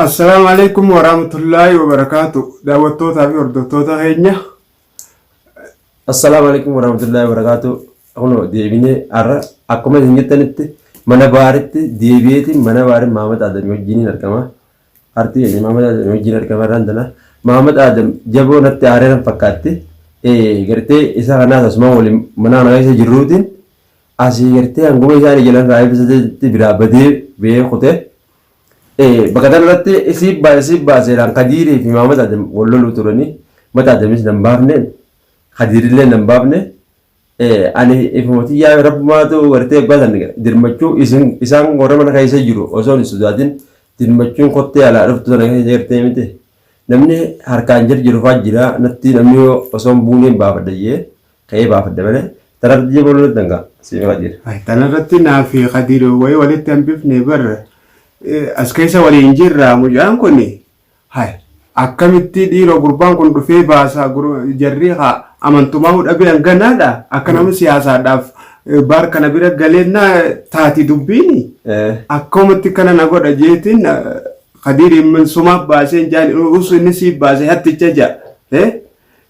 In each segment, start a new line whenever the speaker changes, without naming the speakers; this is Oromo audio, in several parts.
Assalamu alaikum warahmatullahi wabarakatuh. Daawwattoota fi hordoftoota keenya.
Assalamu alaikum warahmatullahi wabarakatuh. Akuno deebinee arra akkuma isin jettanitti mana baaritti deebi'eeti mana baarii Mahamad Adam wajjin argama. Artii Mahamad Adam wajjin argama randana. Mahamad Adam jaboo natti aareeran fakkaatti. Gartee isa kanaas asuma waliin mana ana keessa jirruutiin asii gartee hanguma isaanii jalan raayibsatti biraa badee beekute. Bakka irratti isii baaseedhaan Kadiirii fi Mahamad Adam wal loluu turanii mata Adamis nan baafne Kadiirillee nan baafne ani ifumati yaa rabbumaatu gartee baasan dirmachuu isaan warra mana keessa jiru osoo hin sodaatin dirmachuun kottee alaa dhuftu sana keessa gartee miti namni harkaan jiru fa'aa jira natti namni osoo hin buuneen baafadhayyee ka'ee baafadha malee tararratti jiboo loluu dangaa siif Kadiir.
Tanarratti naa fi Kadiir walitti hambifne barra. As keessa waliin jirra mucaan kun akkamitti dhiiroo gurbaan kun dhufee baasaa jarri haa amantumaa dhabiran ganaadha akka nama siyaasaadhaaf baar kana bira galeennaa taati dubbiini akkamatti kana na godha jeetiin Kadiir sumaaf baasee jaan usu inni siif baasee hatticha jaa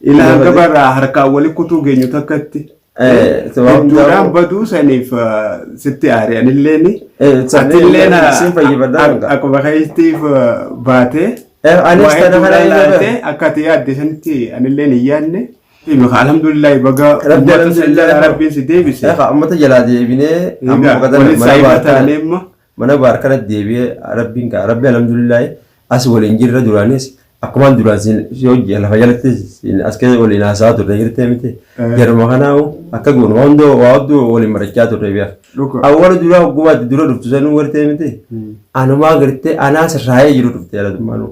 ilaa gabarraa harkaan wali kutuu geenyu takkatti. Duraan baduu saniif sitti aaree anilleeni atilleen akkuma keessatti baatee akkati yaadde sanitti anilleen hin yaadne alhamdulillah baga rabbiin si deebise
ummata jalaa deebinee mana baar kanatti deebi'ee rabbi alhamdulillah as waliin jirra duraanis akkuma duraan hojii lafa jalatti as keessa waliin haasaa turre jirtee miti yeroo kanaa akka goonu waa hunduu waliin marachaa turre bi'a. Awwaala duraa hoggumaatti dura dhuftu sanuu gartee miti anumaa gartee anaa sirraa'ee jiru dhufte jaallatummaanuu.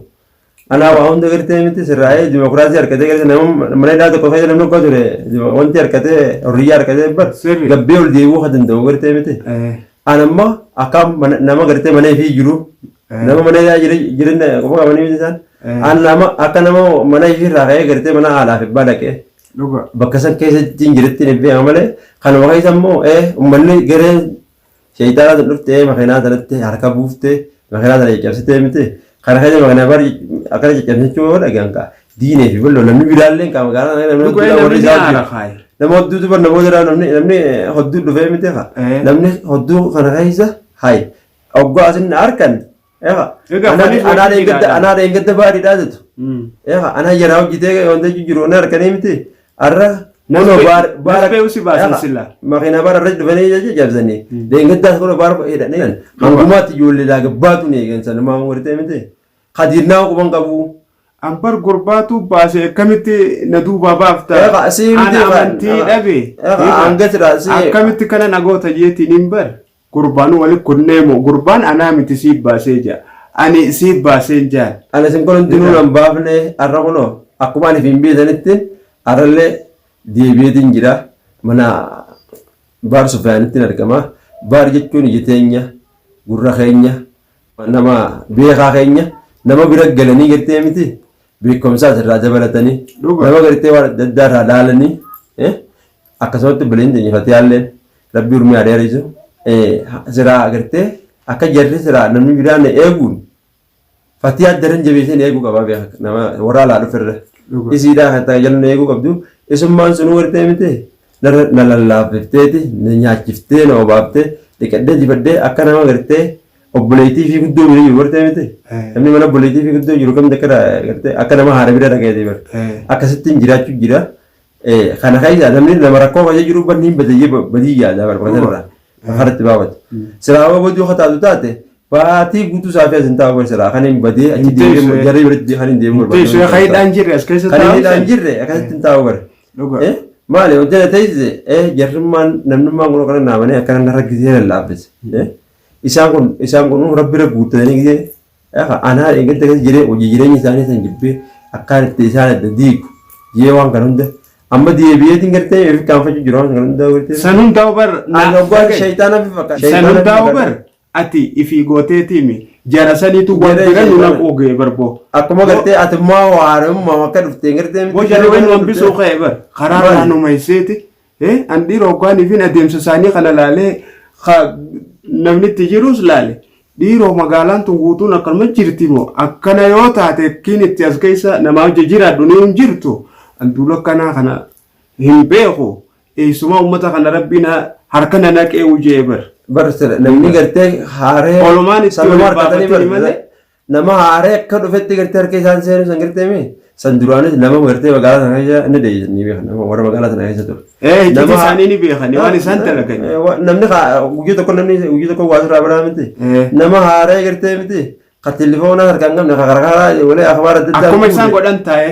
Anaa waa hunda gartee miti sirraa'ee dimokiraasii harkatee gartee nama mana hidhaa tokko keessa namni akka ture wanti harkatee horiyyaa harkatee bar gabbee ol deebi'uu kan danda'u gartee miti. Anammoo akka nama gartee mana ifii jiru nama mana hidhaa jireenya qofa qabanii miti isaan. Nama akka nama mana ifirraa ka'ee gartee mana haalaaf ibbaa dhaqee bakka san keessatti jiretti hin beekamu malee kanuma keessa immoo uummanni garee sheeyitaanaa dhuftee makiinaa sanatti harka buuftee makiinaa sana caccabsitee miti kana keessa makiinaa bari akkana caccabsachuu dhagaan kaa diinee fi bal'oo namni biraallee kaa magaalaa nama hodduutu bar namoota irraa namni hodduu dhufee miti namni hodduu kana keessa hayi oggoo asin harkan. Anaa eeggata baadhiidhaa jettu. Anaa jaraa hojjetee wanta jiru na harkanii miti. Arra makiinaa baara irra dhufanii jajjabsanii. Deeggartaas kun baara jedhanii hangumaatti ijoollee laagabbaatu ni eegansa namaa wartee miti. Kadiirnaa quban qabu.
Ambar gurbaatu baasee akkamitti na duubaa baafta. Ana amantii dhabe. Akkamitti kana nagoota jeetiin hin bar. Gurbaan waliin kunneemo gurbaan anaa miti siif baasee jaa ani siif baasee jaa.
Ani sin kun dinuu nan baafne arra kuno akkuma ani fin beetanitti arrallee deebi'eetiin jira mana baar Sufyaanitti argama. Baar jechuun ija teenya gurra keenya nama beekaa keenya nama bira galanii gartee miti beekumsaas irraa dabalatanii nama gartee waan adda addaa irraa laalanii akkasumatti bileen teenyifatee haalleen rabbi urmii adeerisu. Siraa agartee akka jarri siraa namni biraan eeguun fatii addaran jabeessanii eeguu qabaa nama warra alaa dhufirra isiidhaa kan ta'e jalli eeguu qabdu isummaan sunuu wartee miti na lallaaffifteeti na nyaachiftee na obaaftee dhiqadhee jifaddee akka nama gartee obboleettii fi guddoo bira jiru wartee miti namni mana obboleettii fi guddoo jiru kamti akka nama haadha bira dhaqeeti bar akkasittiin jiraachuu jira kana keessa namni nama rakkoo keessa jiru banni badii yaadaa barbaadatan haratti baafatu. Siraa booduu hataatu taate baatii guutuu saafii asin taa'u bar siraa kan hin badee achi deemee jarri biratti kan hin deemu barbaadu.
Teessoo kaayidhaan jirre as keessa taa'u.
Kan hidhaan jirre akkasitti hin taa'u bar. Maali hojjeta teessise jarrummaan namnummaan kun kana naamanii akkana narra gisee lallaaffise. Isaan kun rabbi irra guuttatanii gisee anaa eeggatti akkas jiree hojii jireenya isaanii san jibbee akkaan itti isaan adda diigu jee waan kan hunda. Amma deebi'eetiin gartee yoo kaanfachuu jiru waan kan hundaa gartee.
Sanun ta'u bar.
Shayitaana fi fakkaata.
Sanun ta'u bar. Ati ifi gooteetiimi jara saniitu wanti kan nuna oogee barboo.
Akkuma gartee ati immoo waarummaa akka dhuftee gartee.
Bojarri wayii wambisuu ka'e bar. Karaa naannoo isheeti. Andii rookwaanii fi adeemsa isaanii kana laalee namni itti jirus laale. dhiiroo magaalaan tun guutuun akkanuma jirti moo akkana yoo taate kiin itti as keessa namaa hojii jiraadhu ni hin jirtu anduula akkanaa kana hin beeku eessuma ummata kana rabbiin harka na naqee ujee
bar namni gartee haaree
olumaan itti
sanuma
wal
harkatanii
baafatanii
bar
malee
nama haaree akka dhufetti gartee harka isaan seenu san gartee mee san duraanis nama gartee magaalaa sana keessa ni deebisan ni beekan nama warra magaalaa sana keessa ture.
hijji isaanii ni beekani waan isaan dalagan
namni guyyaa tokko waa sirraa biraa miti nama haaree gartee miti ka telefoona harkaan qabne ka qarqara walee akhbaara adda addaa
akkuma isaan godhan taa'e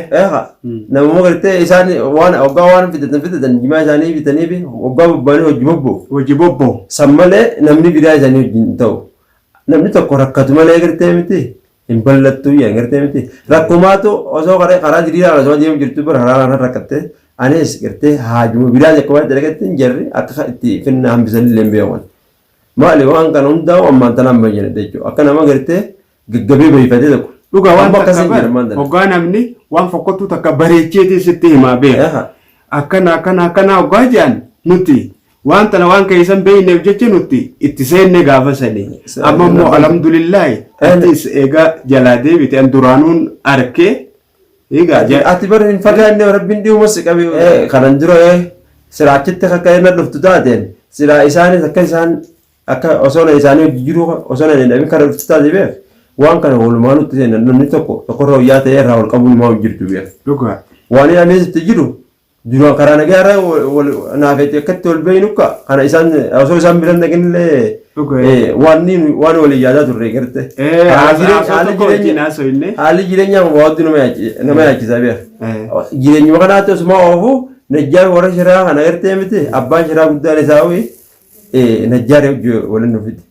namummoo gartee isaan waan hoggaa waan fidatan jimaa isaanii bitanii fi hoggaa bobbaanii
hojii bobboo
san malee namni biraa isaanii wajjin ta'u namni tokko rakkatu malee gartee miti hin ballattuu yaa gartee miti rakkumaatu osoo karaa diriiraa osoo deemu jirtu bira haraan rakkattee anis gartee haajuma biraa akkuma dalagatte hin jarri akka itti finna hambisan illee beekan maali waan kana hundaa'u ammaan tanaan bayyana jechuudha akka nama gartee gaggabee bayifatee tokko
dhugaa waan takka hoggaa namni waan fokkottuu takka bareecheetii sitti himaa beeka akkana hoggaa jedhan nuti waan tana waan keessan beeyneef jecha nuti itti seenne gaafa sanii amma immoo alhamdulillahi atis egaa jalaa deebite an duraanuun arkee
ati bar hin fagaanne rabbiin dhiumas qabee kanan dura siraachitti akka irra dhuftu taateen siraa isaanis akka isaan akka osoo isaanii jiru osoo hin dhabin kana dhuftu taate beek waan kana walumaan nutti seenan namni tokkorra wayyaa ta'ee irraa wal qabuun maa jirtu beek waan inni ameesitti jiru duraan karaa nagaa irraa naafetti akkatti wal beeynuka kana isaan osoo isaan biran dhaqinillee waan waliin yaadaa turre garte haalli jireenyaa waaddu nama yaachisaa beek jireenyuma kanaatti osuma oofu najjaar warra shiraa kana gartee miti abbaan shiraa guddaan isaa najjaar waliin dhufiti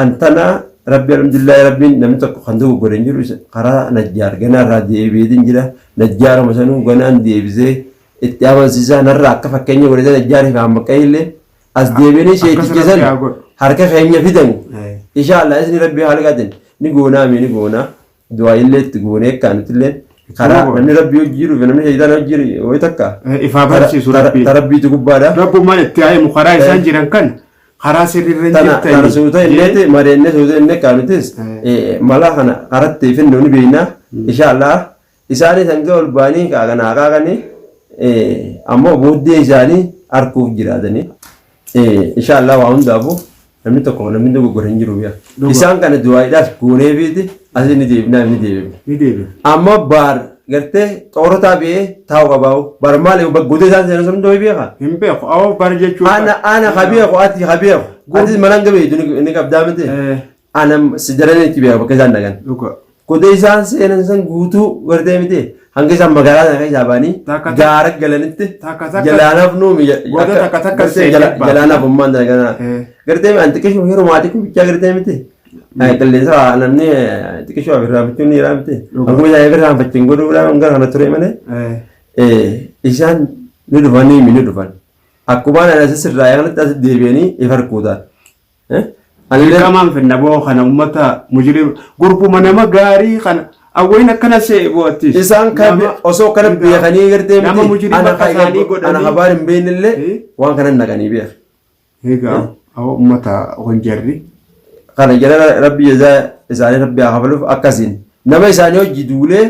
antana rabbi alhamdulillah rabbiin namni tokko kan tokko godhan jiru karaa najjaar ganaa irraa deebiitiin jira najjaaruma sanuu ganaan deebisee itti amansiisaa narraa akka fakkeenya godhatan najjaariif hammaqee illee as deebiinii sheetichisan harka keenya fidan inshaallah isni rabbii haala qaatin ni goonaa ni goonaa du'aa illee itti goonee akkaanitti illee karaa namni rabbii hojii jiru fi namni shaytaan hojii jiru wayi takka
ifaa barsiisu
rabbiitu gubbaadha
rabbummaan itti haayimu karaa isaan jiran kan karaa sirriirra
jirtanii tana suuta illee mareenne suuta illee kaanutis mala kana karatti finnu ni beekna inshaallah isaanis hanga ol baanii kaaganii ammoo booddee isaanii arguuf jiraatanii inshaallah waa hundaafu namni tokko godhan jiru isaan kana du'aaidhaaf goonee fiiti asii ni deebinaa ni deebina ammoo baar gartee xoorotaa biyee taa'u qabaa'u bar maali godee isaan seenan sun hundoo beeka
hin beeku awoo bar jechuudha
ana kabeeku ati malan gabeetu ni qabdaa miti ana si daranii itti beeka bakka isaan dhagan godee isaan seenan san guutuu gartee miti hanga isaan magaalaa sana keessaa baanii gaara galanitti jalaanaaf nuumi jalaanaaf ummaan dalaganaa gartee an xiqqishuu yeroo maatii kubichaa gartee miti qilleensa namni xiqqishuu abirraafachuun ni jiraa miti hanguma isaa abirraafachuun godhuudhaan gara kana ture malee isaan ni dhufanii ni dhufan akkuma ana sirraa kanatti as deebi'anii ifarkuutaan.
Qamaan finna boo kana ummata mujrim gurbuma nama gaarii kana awwain akkana see booti
isaan kan osoo kana beekanii gartee miti ana habaar hin beeknillee waan kana naqanii beek
egaa awwa ummata honjarri
kana jala rabbi jazaa isaanii rabbi hafaluuf akkasiin nama isaanii hojii duulee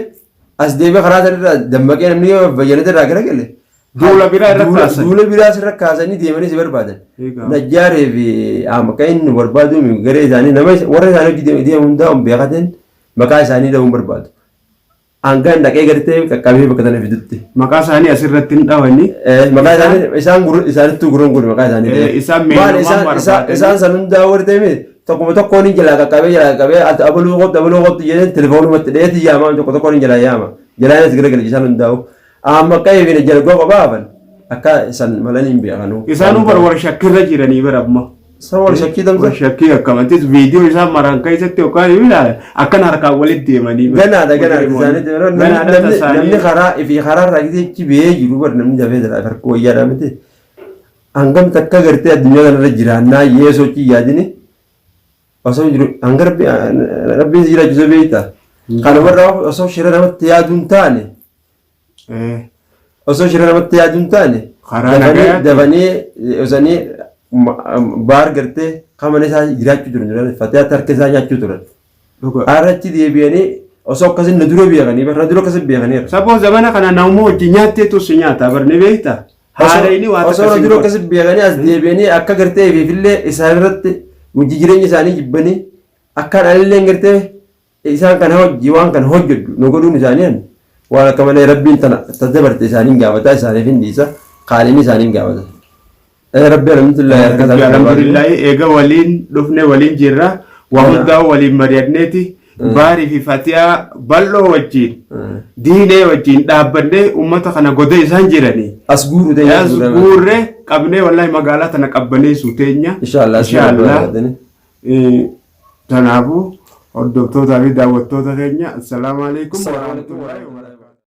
as deebi'ee karaa sanarraa dammaqee namni bayyanata irraa garagale duula biraa sirra kaasanii deemanii si barbaadan najjaaree fi maqaan barbaadu garee isaanii nama warra isaanii hojii deemu hundaa beekateen maqaa isaanii dhabuun barbaadu. Hangaan dhaqee gartee qaqqabee bakka sana fidutti.
Maqaa isaanii asirratti hin dhawanii.
Maqaa isaanii isaanittuu guruun kun maqaa isaanii. Isaan san hundaa wartee tokkoon hin jalaa qaqqabee abaluu qottu jedhee telefoonumatti dheetii yaama tokkoon hin jalaa yaama. Jalaan as garagalchi isaan hundaa'u. Maqaa eebiin jalgoo qabaafan akka isaan malanii hin beekanu.
Isaanuu bara shakkirra jiranii bara amma.
Sawwal shakkii damsa.
Shakkii akkamantis viidiyoo isaa maraan keessatti yookaan ilaala akkan harkaan walitti deemanii.
Ganaadha namni karaa fi karaa irraa gideechi biyee jiru bar namni dafee jira harka wayyaadhaa miti. Hangam takka gartee addunyaa kanarra jiraannaa yee sochii yaadini osoo jiru hanga rabbiin jiraachisoo beektaa. Kanumarraa osoo shira namatti yaaduun taane. Osoo shira namatti yaaduun taane. Dafanii osanii baar gartee qaama isaa jiraachuu turan fatee harka isaa nyaachuu turan. Aarachi deebi'anii osoo akkasiin na dura beekanii barra dura akkasiin beekaniiru.
Saboo zamana kana namoota wajjin nyaatteetu si nyaata barni beekta. Haadha waa
osoo na dura akkasiin beekanii as deebi'anii akka gartee eefiifillee isaan irratti hojii jireenya isaanii jibbanii akka dhalillee gartee isaan kana hojii waan kana hojjedhu nu godhuun isaanii waan akka malee rabbiin tana tajaajilarte isaaniin gaafata isaaniif hin dhiisa qaaliin isaaniin gaafata. Rabbi
alhamdulillah eega waliin dhufne waliin jirra waa hundaa waliin mari'anneeti baarii fi fatiyaa bal'oo wajjin diinee wajjin dhaabbannee uummata kana godee isaan jiranii as guurre qabnee wallahi magaalaa tana qabbaneessu teenya inshallah tanaafuu hordoftoota fi daawwattoota keenya assalamu alaikum wa rahmatullahi wa barakatuh.